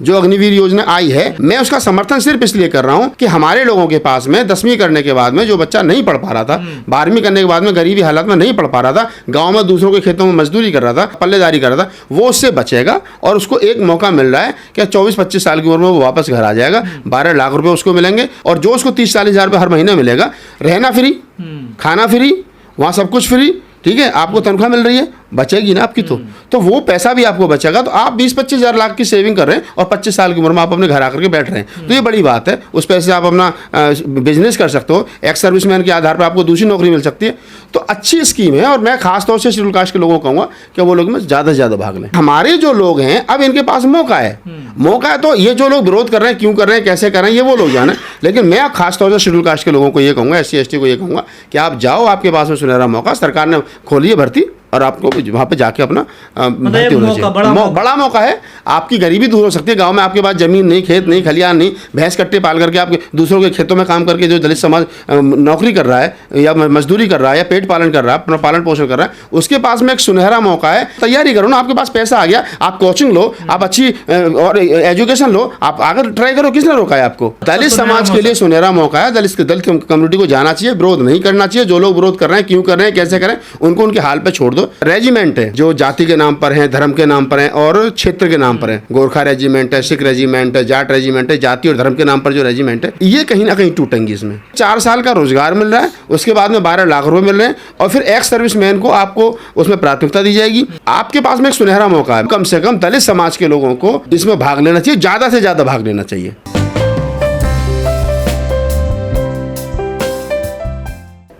जो अग्निवीर योजना आई है, मैं उसका समर्थन सिर्फ इसलिए कर रहा हूँ कि हमारे लोगों के पास में 10वीं करने के बाद में जो बच्चा नहीं पढ़ पा रहा था, 12वीं करने के बाद में गरीबी हालत में नहीं पढ़ पा रहा था, गाँव में दूसरों के खेतों में मजदूरी कर रहा था, पल्लेदारी कर रहा था, वो उससे बचेगा और उसको एक मौका मिल रहा है कि 24-25 साल की उम्र में वो वापस घर आ जाएगा, 12 लाख रुपए उसको मिलेंगे और जो उसको 30-40 हज़ार रुपये हर महीने मिलेगा, रहना फ्री, खाना फ्री, वहाँ सब कुछ फ्री, ठीक है, आपको तनख्वाह मिल रही है, बचेगी ना आपकी, तो वो पैसा भी आपको बचेगा। तो आप 20-25 हज़ार लाख की सेविंग कर रहे हैं और 25 साल की उम्र में आप अपने घर आकर के बैठ रहे हैं, तो ये बड़ी बात है। उस पैसे से आप अपना बिजनेस कर सकते हो, एक्स सर्विसमैन के आधार पर आपको दूसरी नौकरी मिल सकती है। तो अच्छी स्कीम है और मैं खासतौर से शेड्यूल कास्ट के लोगों को कहूँगा कि वो लोग में ज़्यादा से ज़्यादा भाग लें। हमारे जो लोग हैं अब इनके पास मौका है, तो ये जो लोग विरोध कर रहे हैं, क्यों कर रहे हैं, कैसे कर रहे हैं, ये वो लोग जाने। लेकिन मैं खासतौर से शेड्यूल कास्ट के लोगों को ये कहूँगा, SC ST को ये कहूँगा कि आप जाओ, आपके पास में सुनहरा मौका, सरकार ने खोली है भर्ती और आपको वहाँ पे जाके अपना भर्ती होना चाहिए। बड़ा मौका है, आपकी गरीबी दूर हो सकती है। गांव में आपके पास जमीन नहीं, खेत नहीं, खलियान नहीं, भैंस कट्टे पाल करके आप दूसरों के खेतों में काम करके जो दलित समाज नौकरी कर रहा है या मजदूरी कर रहा है या पेट पालन कर रहा है, अपना पालन पोषण कर रहा है, उसके पास में एक सुनहरा मौका है। तैयारी करो ना, आपके पास पैसा आ गया, आप कोचिंग लो, आप अच्छी और एजुकेशन लो, आप आगे ट्राई करो, किसने रोका है आपको? दलित समाज के लिए सुनहरा मौका है। दलित कम्युनिटी को जाना चाहिए, विरोध नहीं करना चाहिए। जो लोग विरोध कर रहे हैं, क्यों कर रहे हैं, कैसे करें, उनको उनके हाल पे छोड़ दो। रेजिमेंट है जो जाति के नाम पर है, धर्म के नाम पर है और क्षेत्र के नाम पर है, गोरखा रेजिमेंट है, सिख रेजिमेंट है, जाट रेजिमेंट है, जाति और धर्म के नाम पर जो रेजिमेंट है, ये कहीं ना कहीं टूटेंगी। इसमें 4 साल का रोजगार मिल रहा है, उसके बाद में 12 लाख रुपए मिल रहे हैं और फिर एक्स सर्विसमैन को आपको उसमें प्राथमिकता दी जाएगी। आपके पास में एक सुनहरा मौका है, कम से कम दलित समाज के लोगों को इसमें भाग लेना चाहिए, ज्यादा से ज्यादा भाग लेना चाहिए।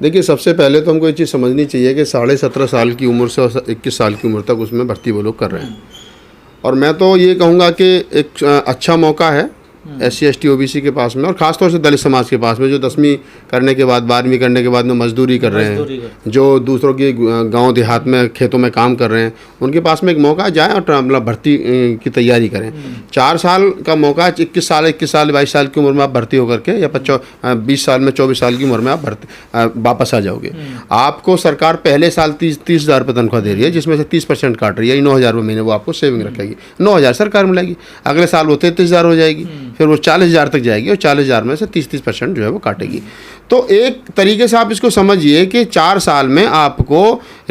देखिए, सबसे पहले तो हमको ये चीज़ समझनी चाहिए कि 17.5 साल की उम्र से 21 साल की उम्र तक उसमें भर्ती वो लोग कर रहे हैं और मैं तो ये कहूँगा कि एक अच्छा मौका है SC ST OBC के पास में और ख़ासतौर से दलित समाज के पास में, जो 10वीं करने के बाद 12वीं करने के बाद में मजदूरी कर रहे हैं, जो दूसरों के गांव देहात में खेतों में काम कर रहे हैं, उनके पास में एक मौका जाए और मतलब भर्ती की तैयारी करें। 4 साल का मौका, 21 साल 22 साल की उम्र में आप भर्ती होकर के या 20 साल में 24 साल की उम्र में आप वापस आ जाओगे। आपको सरकार पहले साल 30 हज़ार रुपये तनख्वाह दे रही है, जिसमें से 30% काट रही है, 9,000 रुपये महीने वो आपको सेविंग रखेगी। 9,000 सरकार मिलेगी, अगले साल वो 33,000 हो जाएगी, फिर वो 40,000 तक जाएगी और 40,000 में से 30% जो है वो काटेगी। तो एक तरीके से आप इसको समझिए कि 4 साल में आपको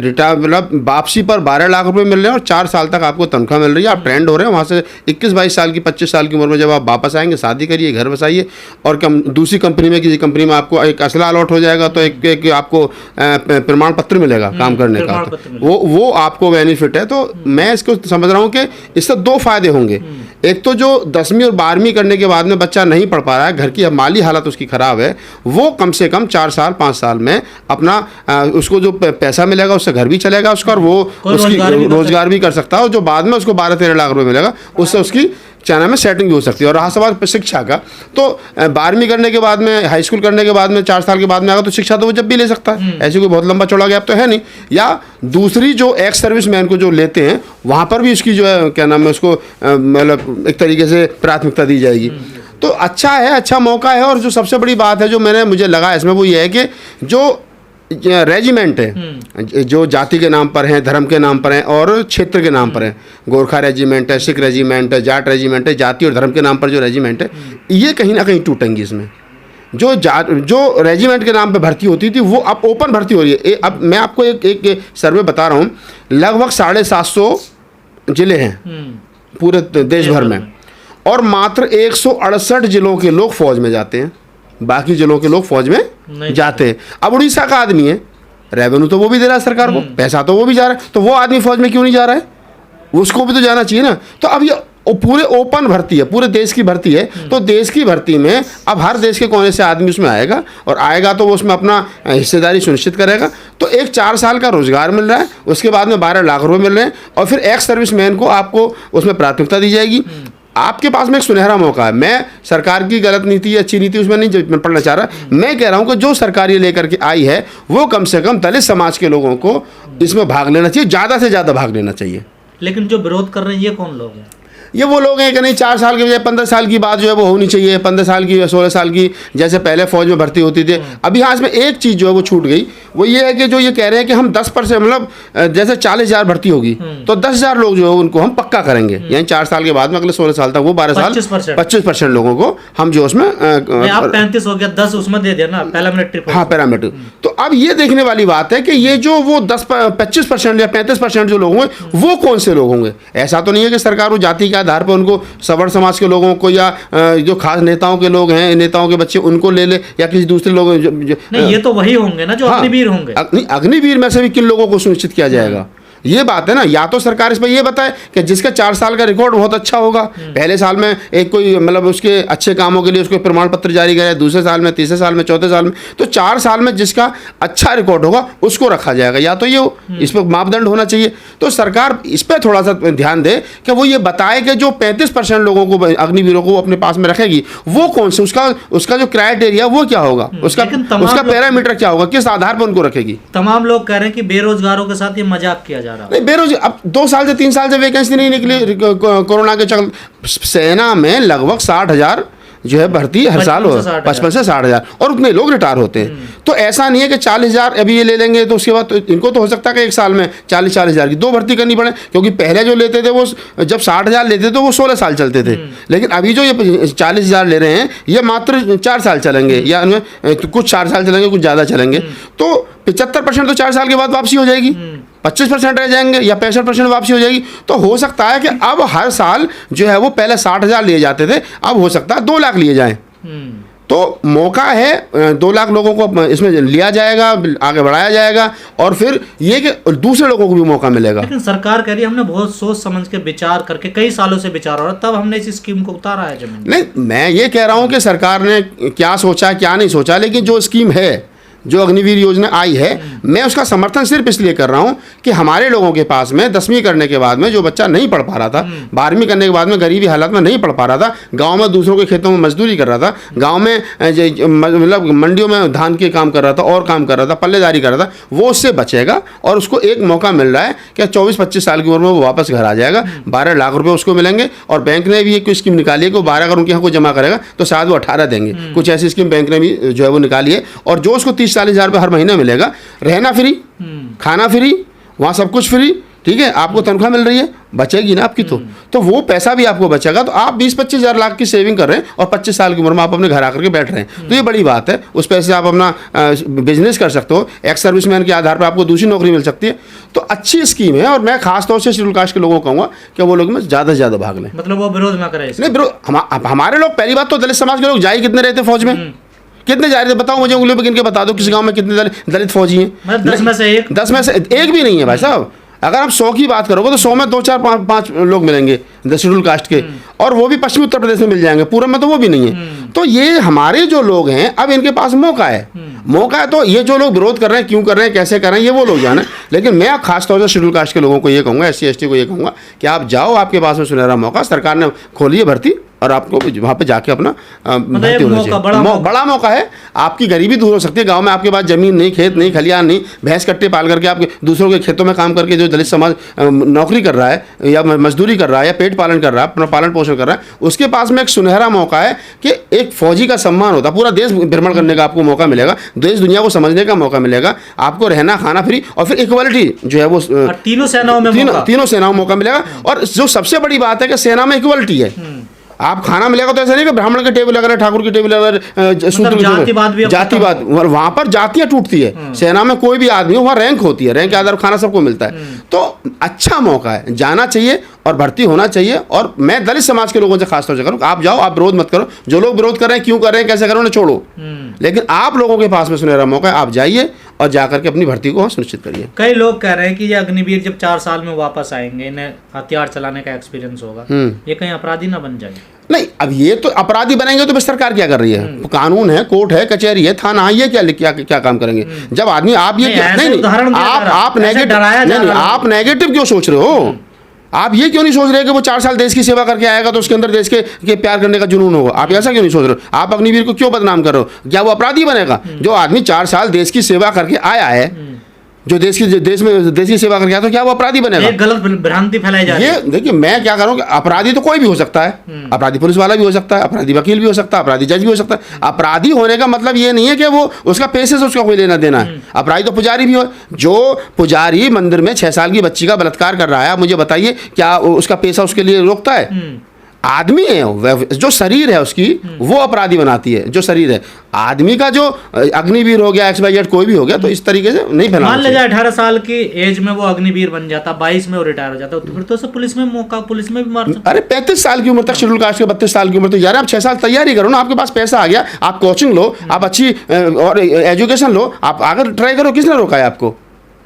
मतलब वापसी पर 12 लाख रुपए मिल रहे हैं और 4 साल तक आपको तनख्वाह मिल रही है। आप ट्रेंड हो रहे हैं, वहाँ से 21-22 साल की 25 साल की उम्र में जब आप वापस आएंगे, शादी करिए, घर बसाइए और दूसरी कंपनी में, किसी कंपनी में आपको एक असला अलॉट हो जाएगा, तो एक आपको प्रमाण पत्र मिलेगा काम करने का, वो आपको बेनिफिट है। तो मैं इसको समझ रहा हूँ कि इससे 2 फायदे होंगे। एक तो जो 10वीं और 12वीं करने के बाद में बच्चा नहीं पढ़ पा रहा है, घर की माली हालत उसकी ख़राब है, वो कम से कम 4 साल 5 साल में अपना उसको जो पैसा मिलेगा उससे घर भी चलेगा उसका और वो उसकी रोजगार भी कर सकता है और जो बाद में उसको 12-13 लाख रुपए मिलेगा उससे उसकी चाइना में सेटिंग भी हो सकती है। और रहा सवाल शिक्षा का, तो 12वीं करने के बाद में, हाई स्कूल करने के बाद में 4 साल के बाद में आएगा तो शिक्षा तो वो जब भी ले सकता है, ऐसी कोई बहुत लंबा चौड़ा गैप तो है नहीं। या दूसरी जो एक्स सर्विसमैन को जो लेते हैं, वहाँ पर भी उसकी जो है क्या नाम है, उसको मतलब एक तरीके से प्राथमिकता दी जाएगी। तो अच्छा है, अच्छा मौका है। और जो सबसे बड़ी बात है जो मुझे लगा इसमें, वो ये है कि जो रेजिमेंट है जो जाति के नाम पर हैं, धर्म के नाम पर हैं और क्षेत्र के नाम पर हैं, गोरखा रेजिमेंट है, सिख रेजिमेंट है, जाट रेजिमेंट है, जाति और धर्म के नाम पर जो रेजिमेंट है, ये कहीं ना कहीं टूटेंगी। इसमें जो रेजिमेंट के नाम पे भर्ती होती थी वो अब ओपन भर्ती हो रही है। अब मैं आपको एक सर्वे बता रहा हूँ, लगभग 750 जिले हैं पूरे देश भर में और मात्र 168 जिलों के लोग फौज में जाते हैं, बाकी जिलों के लोग फौज में जाते हैं। अब उड़ीसा का आदमी है, रेवेन्यू तो वो भी दे रहा है सरकार को, पैसा तो वो भी जा रहा है, तो वो आदमी फौज में क्यों नहीं जा रहा है? उसको भी तो जाना चाहिए ना। तो अब ये पूरे ओपन भर्ती है, पूरे देश की भर्ती है, तो देश की भर्ती में अब हर देश के कोने से आदमी उसमें आएगा और आएगा तो वो उसमें अपना हिस्सेदारी सुनिश्चित करेगा। तो एक 4 साल का रोजगार मिल रहा है, उसके बाद में 12 लाख रुपए मिल रहे हैं और फिर एक्स सर्विसमैन को आपको उसमें प्राथमिकता दी जाएगी। आपके पास में एक सुनहरा मौका है। मैं सरकार की गलत नीति या अच्छी नीति उसमें नहीं पढ़ना चाह रहा, मैं कह रहा हूं कि जो सरकार ये लेकर के आई है वो कम से कम दलित समाज के लोगों को इसमें भाग लेना चाहिए, ज़्यादा से ज़्यादा भाग लेना चाहिए। लेकिन जो विरोध कर रहे हैं ये कौन लोग हैं? ये वो लोग हैं कि नहीं 4 साल की बजाय 15 साल की बात जो है वो होनी चाहिए, 15 साल की या 16 साल की, जैसे पहले फौज में भर्ती होती थी। अभी हाँ इसमें एक चीज़ जो है वो छूट गई, वो ये है कि जो ये कह रहे हैं कि हम 10% मतलब जैसे 40,000 भर्ती होगी तो 10,000 लोग जो है उनको हम पक्का करेंगे, यानी 4 साल के बाद में अगले 16 साल तक वो 12 साल 25% लोगों को हम जो उसमें आप 35 हो गया 10 उसमें दे देना पैरामीट्रिक। हाँ पैरामीट्रिक। तो अब ये देखने वाली बात है कि ये जो वो 25% या 35% जो लोग होंगे वो कौन से लोग होंगे। ऐसा तो नहीं है कि सरकार वो जाति के आधार पर उनको सवर्ण समाज के लोगों को या जो खास नेताओं के लोग हैं, नेताओं के बच्चे उनको ले ले या किसी दूसरे लोग नहीं, ये तो वही होंगे ना जो अग्निवीर होंगे। अग्निवीर में से भी किन लोगों को सुनिश्चित किया जाएगा, ये बात है ना। या तो सरकार इस पर ये बताए कि जिसका 4 साल का रिकॉर्ड बहुत अच्छा होगा, पहले साल में एक कोई मतलब उसके अच्छे कामों के लिए उसको प्रमाण पत्र जारी करे, दूसरे साल में, तीसरे साल में, चौथे साल में, तो 4 साल में जिसका अच्छा रिकॉर्ड होगा उसको रखा जाएगा। या तो ये इस पर मापदंड होना चाहिए। तो सरकार इस पर थोड़ा सा ध्यान दे कि वो ये बताए कि जो 35% लोगों को अग्निवीरों को अपने पास में रखेगी वो कौन से, उसका जो क्राइटेरिया वो क्या होगा, उसका पैरामीटर क्या होगा, किस आधार पर उनको रखेगी। तमाम लोग कह रहे हैं कि बेरोजगारों के साथ ये मजाक किया नहीं बेरोजगार अब 2 साल से 3 साल से वैकेंसी नहीं निकली कोरोना के चल। सेना में लगभग 60,000 जो है भर्ती हर साल हो, 55 से 60,000 और उतने लोग रिटायर होते हैं। तो ऐसा नहीं है कि 40,000 अभी ये ले लेंगे तो उसके बाद तो इनको तो हो सकता है कि एक साल में 40,000 की 2 भर्ती करनी पड़े, क्योंकि पहले जो लेते थे वो जब 60,000 लेते थे वो 16 साल चलते थे, लेकिन अभी जो ये 40,000 ले रहे हैं ये मात्र 4 साल चलेंगे या कुछ 4 साल चलेंगे, कुछ ज़्यादा चलेंगे। तो 75% तो 4 साल के बाद वापसी हो जाएगी, 25% रह जाएंगे या 65% वापसी हो जाएगी। तो हो सकता है कि अब हर साल जो है वो पहले 60,000 लिए जाते थे, अब हो सकता है 2 लाख लिए जाएं। तो मौका है 2 लाख लोगों को इसमें लिया जाएगा, आगे बढ़ाया जाएगा और फिर ये कि दूसरे लोगों को भी मौका मिलेगा। लेकिन सरकार कह रही है हमने बहुत सोच समझ के विचार करके कई सालों से विचार हो रहा तब हमने इस स्कीम को उतारा है जमीन। नहीं, मैं ये कह रहा हूँ कि सरकार ने क्या सोचा क्या नहीं सोचा, लेकिन जो स्कीम है, जो अग्निवीर योजना आई है, मैं उसका समर्थन सिर्फ इसलिए कर रहा हूं कि हमारे लोगों के पास में 10वीं करने के बाद में जो बच्चा नहीं पढ़ पा रहा था, 12वीं करने के बाद में गरीबी हालत में नहीं पढ़ पा रहा था, गांव में दूसरों के खेतों में मजदूरी कर रहा था, गांव में मतलब मंडियों में धान के काम कर रहा था और काम कर रहा था, पल्लेदारी कर रहा था, वो उससे बचेगा और उसको एक मौका मिल रहा है कि 24-25 साल की उम्र में वो वापस घर आ जाएगा, 12 लाख रुपये उसको मिलेंगे। और बैंक ने भी एक स्कीम निकाली है कि 12 अगर उनके यहाँ को जमा करेगा तो शायद वो 18 देंगे, कुछ ऐसी स्कीम बैंक ने भी जो है वो निकाली है। और जो उसको 30-40,000 रुपये हर महीने मिलेगा, रहना फ्री, खाना फ्री, वहाँ सब कुछ फ्री, ठीक है, आपको तनख्वाह मिल रही है, बचेगी ना आपकी तो वो पैसा भी आपको बचेगा। तो आप 20-25 हज़ार लाख की सेविंग कर रहे हैं और 25 साल की उम्र में आप अपने घर आकर के बैठ रहे हैं, तो ये बड़ी बात है। उस पैसे से आप अपना बिजनेस कर सकते हो, एक्स सर्विसमैन के आधार पर आपको दूसरी नौकरी मिल सकती है। तो अच्छी स्कीम है और मैं खासतौर से शेड्यूल कास्ट के लोगों को कहूँगा कि वो लोग में ज़्यादा से ज़्यादा भाग लें। मतलब वो विरोध ना करें। नहीं विरोध, हमारे लोग पहली बात तो दलित समाज के लोग जा ही कितने रहते फौज में, कितने जा रहे थे बताओ मुझे, उंगलियों पे गिन के बता दो किसी गांव में कितने दलित फौजी हैं। 10 में से एक भी नहीं है भाई साहब। अगर आप 100 की बात करोगे तो 100 में 2, 4, 5 लोग मिलेंगे शेड्यूल कास्ट के, और वो भी पश्चिमी उत्तर प्रदेश में मिल जाएंगे, पूरब में तो वो भी नहीं है। तो ये हमारे जो लोग हैं अब इनके पास मौका है, तो ये जो लोग विरोध कर रहे हैं, क्यों कर रहे हैं, कैसे कर रहे हैं, ये वो लोग जाने। लेकिन मैं खासतौर से शेड्यूल कास्ट के लोगों को ये कहूँगा, SC ST को ये कहूँगा कि आप जाओ, आपके पास में सुनहरा मौका, सरकार ने खोली है भर्ती और आपको वहाँ पे जाके अपना भर्ती होना चाहिए। बड़ा मौका है, आपकी गरीबी दूर हो सकती है। गांव में आपके पास जमीन नहीं, खेत नहीं, खलियान नहीं, भैंस कट्टे पाल करके आप दूसरों के खेतों में काम करके जो दलित समाज नौकरी कर रहा है या मजदूरी कर रहा है या पेट पालन कर रहा है, अपना पालन पोषण कर रहा है, उसके पास में एक सुनहरा मौका है कि एक फौजी का सम्मान होता है, पूरा देश भ्रमण करने का आपको मौका मिलेगा, देश दुनिया को समझने का मौका मिलेगा, आपको रहना खाना फ्री, और फिर इक्वलिटी जो है वो तीनों सेनाओं में तीनों सेनाओं में मौका मिलेगा। और जो सबसे बड़ी बात है कि सेना में इक्वलिटी है, आप खाना मिलेगा तो ऐसा नहीं कि ब्राह्मण के टेबल अगर ठाकुर की टेबल अगर जातिवाद वहां पर जातियां टूटती है। सेना में कोई भी आदमी वहाँ रैंक होती है, रैंक के आधार पर खाना सबको मिलता है। तो अच्छा मौका है, जाना चाहिए और भर्ती होना चाहिए। और मैं दलित समाज के लोगों से खासतौर से करूँ, आप जाओ, आप विरोध मत करो, जो लोग विरोध कर रहे हैं क्यों कर रहे हैं कैसे कर रहे हैं उन्हें छोड़ो, लेकिन आप लोगों के पास में सुनहरा मौका है, आप जाइए और जाकर के अपनी भर्ती को सुनिश्चित करिए। कई लोग कह रहे हैं कि ये अग्निवीर जब 4 साल में वापस आएंगे, इन्हें हथियार चलाने का एक्सपीरियंस होगा, ये कहीं अपराधी ना बन जाए। नहीं, अब ये तो अपराधी बनेंगे तो बस सरकार क्या कर रही है, कानून है, कोर्ट है, कचहरी है, थाना है, ये क्या काम करेंगे जब आदमी आप ये आप नेगेटिव क्यों सोच रहे हो? आप ये क्यों नहीं सोच रहे कि वो 4 साल देश की सेवा करके आएगा तो उसके अंदर देश के प्यार करने का जुनून होगा? आप ऐसा क्यों नहीं सोच रहे हो? आप अग्निवीर को क्यों बदनाम कर रहे हो? क्या वो अपराधी बनेगा? जो आदमी 4 साल देश की सेवा करके आया है, जो देश की सेवा करके आया तो क्या वो अपराधी बनेगा? एक गलत भ्रांति फैलाई जा रही है। ये देखिए, मैं क्या करूँ, अपराधी तो कोई भी हो सकता है, अपराधी पुलिस वाला भी हो सकता है, अपराधी वकील भी हो सकता है, अपराधी जज भी हो सकता है। अपराधी होने का मतलब ये नहीं है कि वो उसका पैसे से उसका कोई लेना देना है। अपराधी तो पुजारी भी हो। जो पुजारी मंदिर में 6 साल की बच्ची का बलात्कार कर रहा है, आप मुझे बताइए क्या उसका पैसा उसके लिए रोकता है? आदमी है, जो शरीर है उसकी, वो अपराधी बनाती है। जो शरीर है आदमी का, जो अग्निवीर हो गया, XYZ कोई भी हो गया, तो इस तरीके से नहीं फैलाना। मान लीजिए 18 साल की एज में वो अग्निवीर बन जाता, 22 में वो रिटायर हो जाता, तो फिर तो उसे पुलिस में भी मार सकता। अरे 35 साल की उम्र तक शेड्यूल कास्ट के, 32 साल की उम्र, तो यार आप 6 साल तैयारी करो ना, आपके पास पैसा आ गया, आप कोचिंग लो, आप अच्छी और एजुकेशन लो, आप आगे ट्राई करो। किसने रोका है आपको?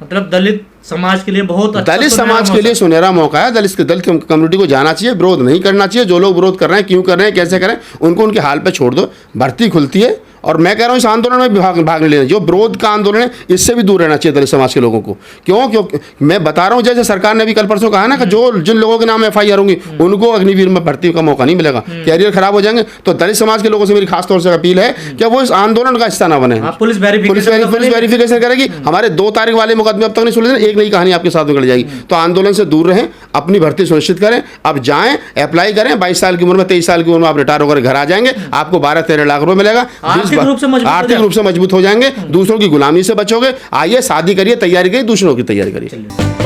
मतलब दलित समाज के लिए बहुत अच्छा, दलित समाज के लिए सुनहरा मौका है। दलित कम्युनिटी को जाना चाहिए, विरोध नहीं करना चाहिए। जो लोग विरोध कर रहे हैं, क्यों कर रहे हैं, कैसे करें, उनको उनके हाल पे छोड़ दो। भर्ती खुलती है, और मैं कह रहा हूँ इस आंदोलन में भाग लेना। जो विरोध का आंदोलन है, इससे भी दूर रहना चाहिए दलित समाज के लोगों को। क्योंकि मैं बता रहा हूँ, जैसे सरकार ने भी कल परसों कहा ना कि जिन लोगों के नाम FIR होंगी उनको अग्निवीर में भर्ती का मौका नहीं मिलेगा, कैरियर खराब हो जाएंगे। तो दलित समाज के लोगों से मेरी खास तौर से अपील है कि वो इस आंदोलन का हिस्सा ना बने। पुलिस वेरिफिकेशन करेगी। हमारे 2 तारीख वाले मुकदमे अब तक नहीं सुलझे, एक नई कहानी आपके साथ निकल जाएगी। तो आंदोलन से दूर रहें, अपनी भर्ती सुनिश्चित करें। अब जाएं, अप्लाई करें। 22 साल की उम्र में, 23 साल की उम्र में आप रिटायर होकर घर आ जाएंगे, आपको 12-13 लाख रुपए मिलेगा। आर्थिक रूप से मजबूत हो जाएंगे, दूसरों की गुलामी से बचोगे। आइए, शादी करिए, तैयारी करिए, दूसरों की तैयारी करिए।